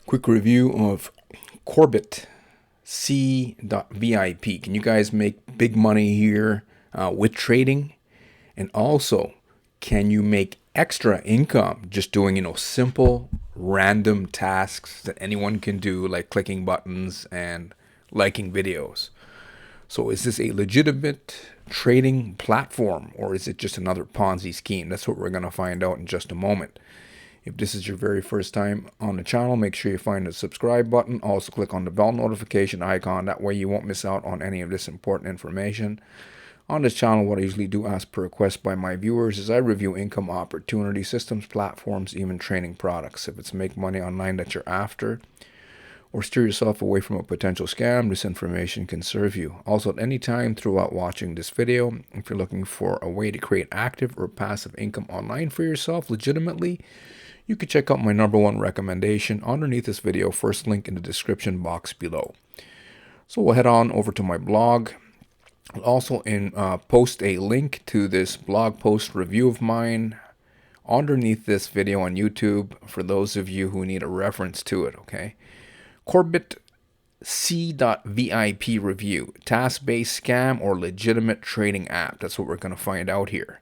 Quick review of korbitc.vip. Can you guys make big money here with trading? And also, can you make extra income just doing, simple random tasks that anyone can do, like clicking buttons and liking videos? So is this a legitimate trading platform, or is it just another Ponzi scheme? That's what we're going to find out in just a moment. If this is your very first time on the channel, make sure you find the subscribe button. Also click on the bell notification icon. That way you won't miss out on any of this important information. On this channel, what I usually do as per request by my viewers is I review income opportunity systems, platforms, even training products. If it's make money online that you're after, or steer yourself away from a potential scam, this information can serve you. Also, at any time throughout watching this video, if you're looking for a way to create active or passive income online for yourself legitimately, you can check out my #1 recommendation underneath this video, first link in the description box below. So we'll head on over to my blog. I'll also post a link to this blog post review of mine underneath this video on YouTube for those of you who need a reference to it, okay? korbitc.vip review, task-based scam or legitimate trading app. That's what we're going to find out here.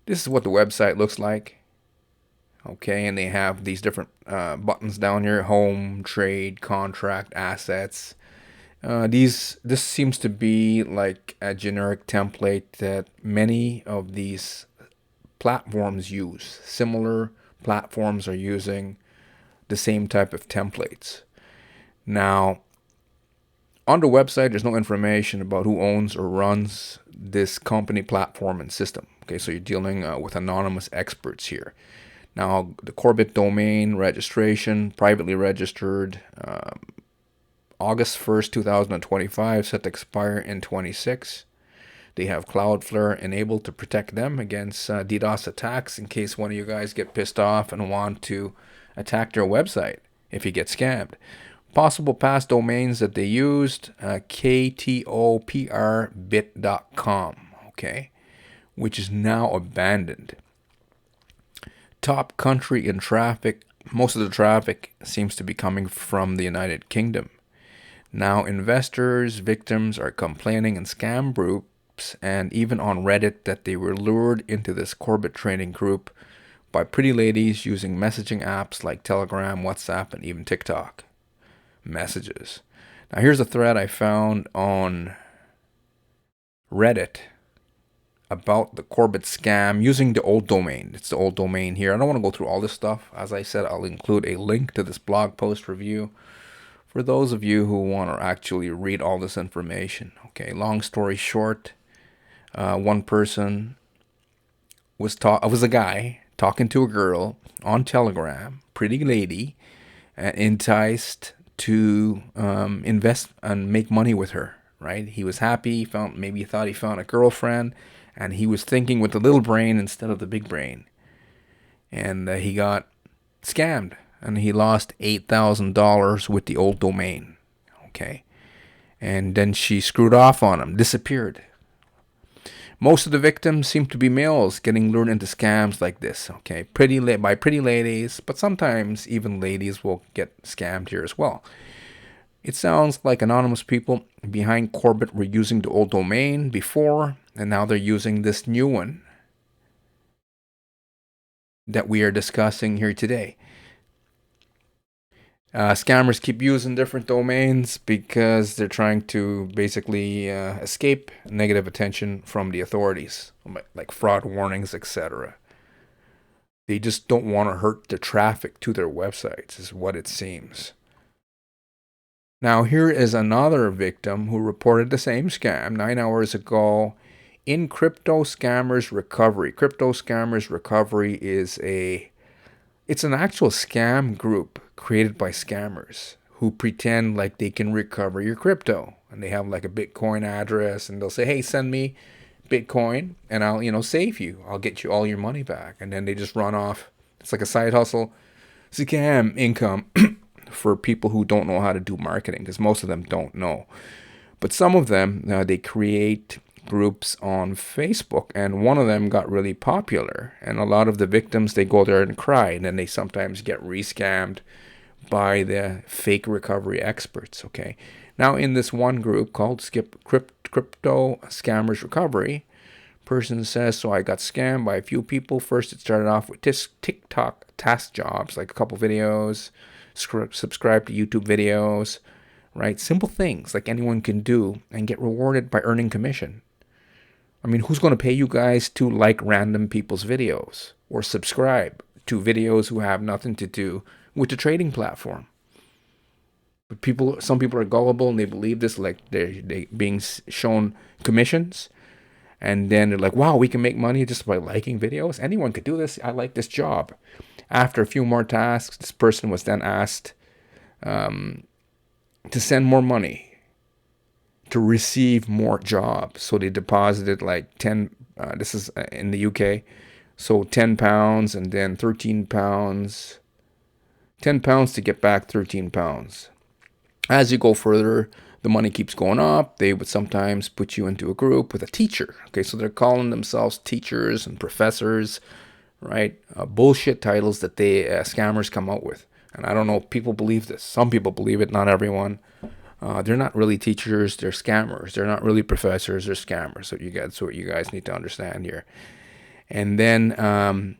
This is what the website looks like. Okay, and they have these different buttons down here: home, trade, contract, assets. This seems to be like a generic template that many of these platforms use. Similar platforms are using the same type of templates. Now, on the website, there's no information about who owns or runs this company, platform, and system. Okay, so you're dealing with anonymous experts here. Now, the Korbit domain registration, privately registered, August 1st, 2025, set to expire in 26. They have Cloudflare enabled to protect them against DDoS attacks in case one of you guys get pissed off and want to attack their website if you get scammed. Possible past domains that they used, korbit.com, okay, which is now abandoned. Top country in traffic, most of the traffic seems to be coming from the United Kingdom. Now investors, victims are complaining in scam groups and even on Reddit that they were lured into this Korbit trading group by pretty ladies using messaging apps like Telegram, WhatsApp, and even TikTok messages. Now here's a thread I found on Reddit about the Korbit scam using the old domain. It's the old domain here. I don't want to go through all this stuff. As I said, I'll include a link to this blog post review for those of you who want to actually read all this information. Okay, long story short, one person was a guy talking to a girl on Telegram, pretty lady, enticed to invest and make money with her. Right? He was happy. Maybe he thought he found a girlfriend, and he was thinking with the little brain instead of the big brain. And he got scammed, and he lost $8,000 with the old domain. Okay. And then she screwed off on him, disappeared. Most of the victims seem to be males getting lured into scams like this. Okay. By pretty ladies, but sometimes even ladies will get scammed here as well. It sounds like anonymous people behind Korbit were using the old domain before, and now they're using this new one that we are discussing here today. Scammers keep using different domains because they're trying to basically escape negative attention from the authorities, like fraud warnings, etc. They just don't want to hurt the traffic to their websites, is what it seems. Now, here is another victim who reported the same scam 9 hours ago in Crypto Scammers Recovery. Crypto Scammers Recovery is it's an actual scam group created by scammers who pretend like they can recover your crypto. And they have like a Bitcoin address, and they'll say, hey, send me Bitcoin and I'll save you. I'll get you all your money back. And then they just run off. It's like a side hustle, scam income for people who don't know how to do marketing, because most of them don't know. But some of them, they create groups on Facebook, and one of them got really popular, and a lot of the victims, they go there and cry, and then they sometimes get rescammed by the fake recovery experts. Okay. Now, in this one group called Skip Crypto Scammers Recovery, person says, so I got scammed by a few people. First, it started off with TikTok task jobs, like a couple videos, subscribe to YouTube videos, right? Simple things like anyone can do and get rewarded by earning commission. I mean, who's going to pay you guys to like random people's videos or subscribe to videos who have nothing to do with the trading platform? But some people are gullible and they believe this, like they being shown commissions, and then they're like, wow, we can make money just by liking videos. Anyone could do this. I like this job. After a few more tasks, this person was then asked to send more money to receive more jobs. So they deposited like 10, this is in the UK, so £10 and then £13, £10 to get back £13. As you go further, the money keeps going up. They would sometimes put you into a group with a teacher. Okay, so they're calling themselves teachers and professors, right? Bullshit titles that they scammers come out with. And I don't know, people believe this. Some people believe it, not everyone. They're not really teachers, they're scammers. They're not really professors, they're scammers. So that's what you guys need to understand here. And then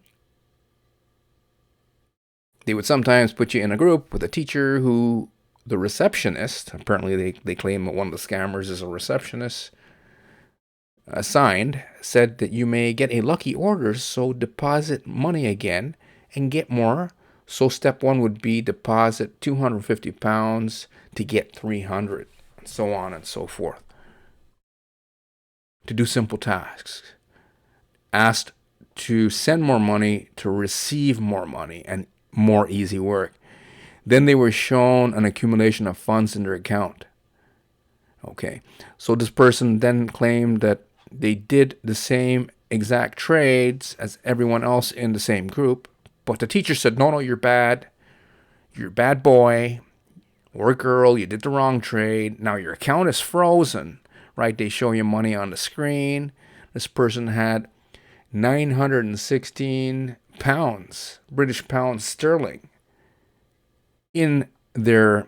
they would sometimes put you in a group with a teacher who, the receptionist, apparently they claim that one of the scammers is a receptionist, assigned, said that you may get a lucky order, so deposit money again and get more. So step one would be deposit £250 to get 300, and so on and so forth. To do simple tasks. Asked to send more money to receive more money and more easy work. Then they were shown an accumulation of funds in their account. Okay, so this person then claimed that they did the same exact trades as everyone else in the same group, but the teacher said, no, you're bad. You're a bad boy or girl. You did the wrong trade. Now your account is frozen, right? They show you money on the screen. This person had 916 pounds, British pounds sterling, in their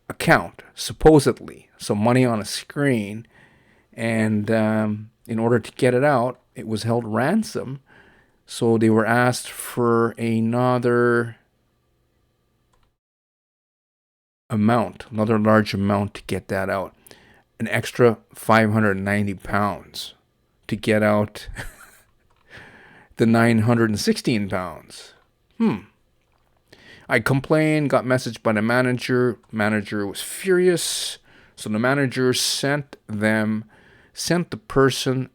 account, supposedly. So money on a screen, and in order to get it out, it was held ransom. So they were asked for another large amount to get that out. An extra 590 pounds to get out the 916 pounds. I complained, got messaged by the manager. Manager was furious. So the manager sent the person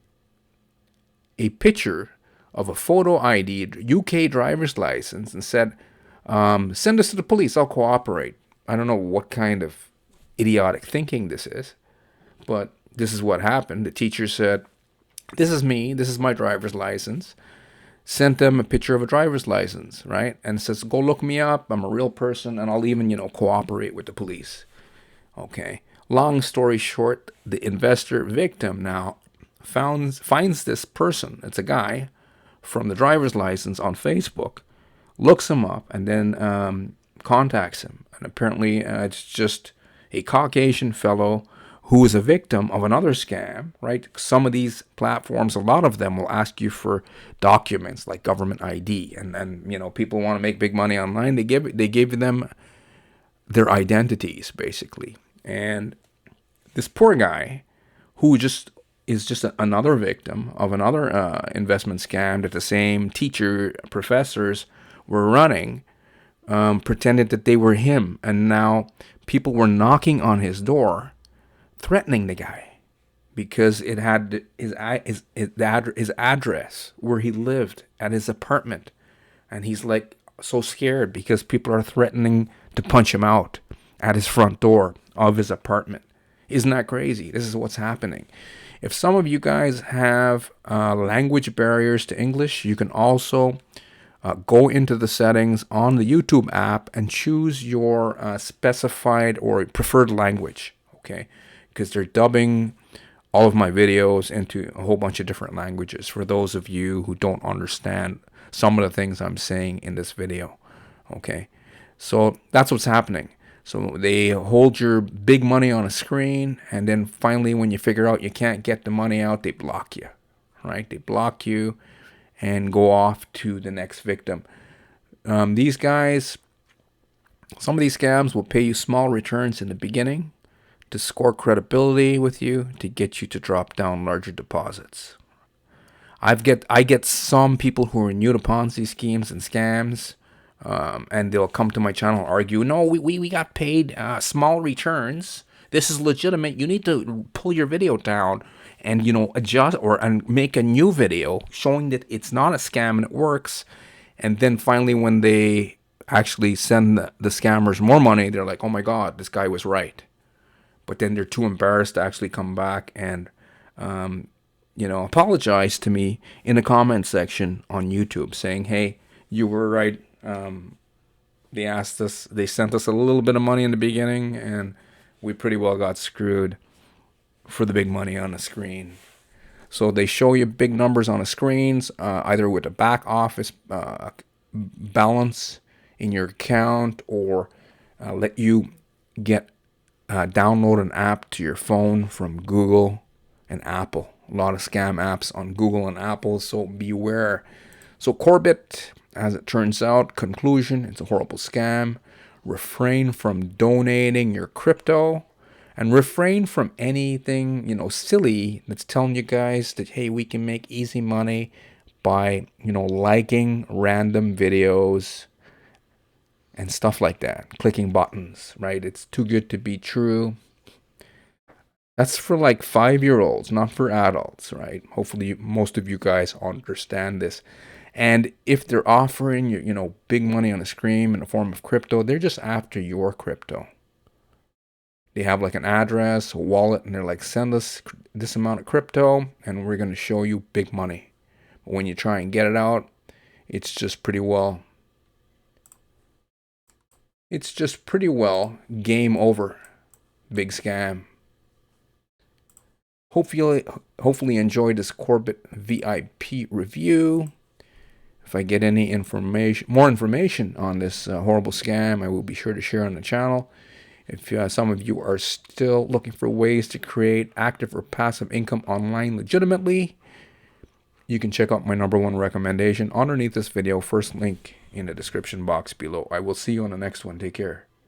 a picture of a photo ID, UK driver's license, and said, send this to the police, I'll cooperate. I don't know what kind of idiotic thinking this is, but this is what happened. The teacher said, this is me, this is my driver's license. Sent them a picture of a driver's license, right? And says, go look me up. I'm a real person, and I'll even, cooperate with the police. Okay. Long story short, the investor victim now finds this person. It's a guy from the driver's license on Facebook, looks him up, and then contacts him. And apparently, it's just a Caucasian fellow who is a victim of another scam, right? Some of these platforms, a lot of them will ask you for documents like government ID, and people want to make big money online. They give them their identities basically, and this poor guy, who is just another victim of another investment scam that the same professors were running, pretended that they were him, and now people were knocking on his door, threatening the guy because it had his address where he lived at his apartment, and he's like so scared because people are threatening to punch him out at his front door of his apartment. Isn't that crazy? This is what's happening. If some of you guys have language barriers to English, you can also go into the settings on the YouTube app and choose your specified or preferred language, okay? Because they're dubbing all of my videos into a whole bunch of different languages for those of you who don't understand some of the things I'm saying in this video, okay? So that's what's happening. So they hold your big money on a screen, and then finally, when you figure out you can't get the money out, they block you, right? They block you and go off to the next victim. These guys, some of these scams will pay you small returns in the beginning to score credibility with you to get you to drop down larger deposits. I get some people who are new to Ponzi schemes and scams, and they'll come to my channel and argue, no, we got paid small returns. This is legitimate. You need to pull your video down and, adjust and make a new video showing that it's not a scam and it works. And then finally, when they actually send the scammers more money, they're like, oh my God, this guy was right. But then they're too embarrassed to actually come back and, apologize to me in the comment section on YouTube, saying, hey, you were right. They sent us a little bit of money in the beginning, and we pretty well got screwed for the big money on the screen. So they show you big numbers on the screens, either with a back office balance in your account, or let you download an app to your phone from Google and Apple. A lot of scam apps on Google and Apple, so beware. So Korbit, as it turns out, conclusion, it's a horrible scam. Refrain from donating your crypto, and refrain from anything, silly that's telling you guys that, hey, we can make easy money by, liking random videos and stuff like that, clicking buttons, right? It's too good to be true. That's for like 5-year-olds, not for adults, right? Hopefully most of you guys understand this. And if they're offering you, big money on a screen in the form of crypto, they're just after your crypto. They have like an address, a wallet, and they're like, send us this amount of crypto and we're going to show you big money. But when you try and get it out, it's just pretty well game over. Big scam. Hopefully enjoyed this Korbit VIP review. If I get any more information on this horrible scam, I will be sure to share on the channel. If some of you are still looking for ways to create active or passive income online legitimately, you can check out my #1 recommendation underneath this video. First link in the description box below. I will see you on the next one. Take care.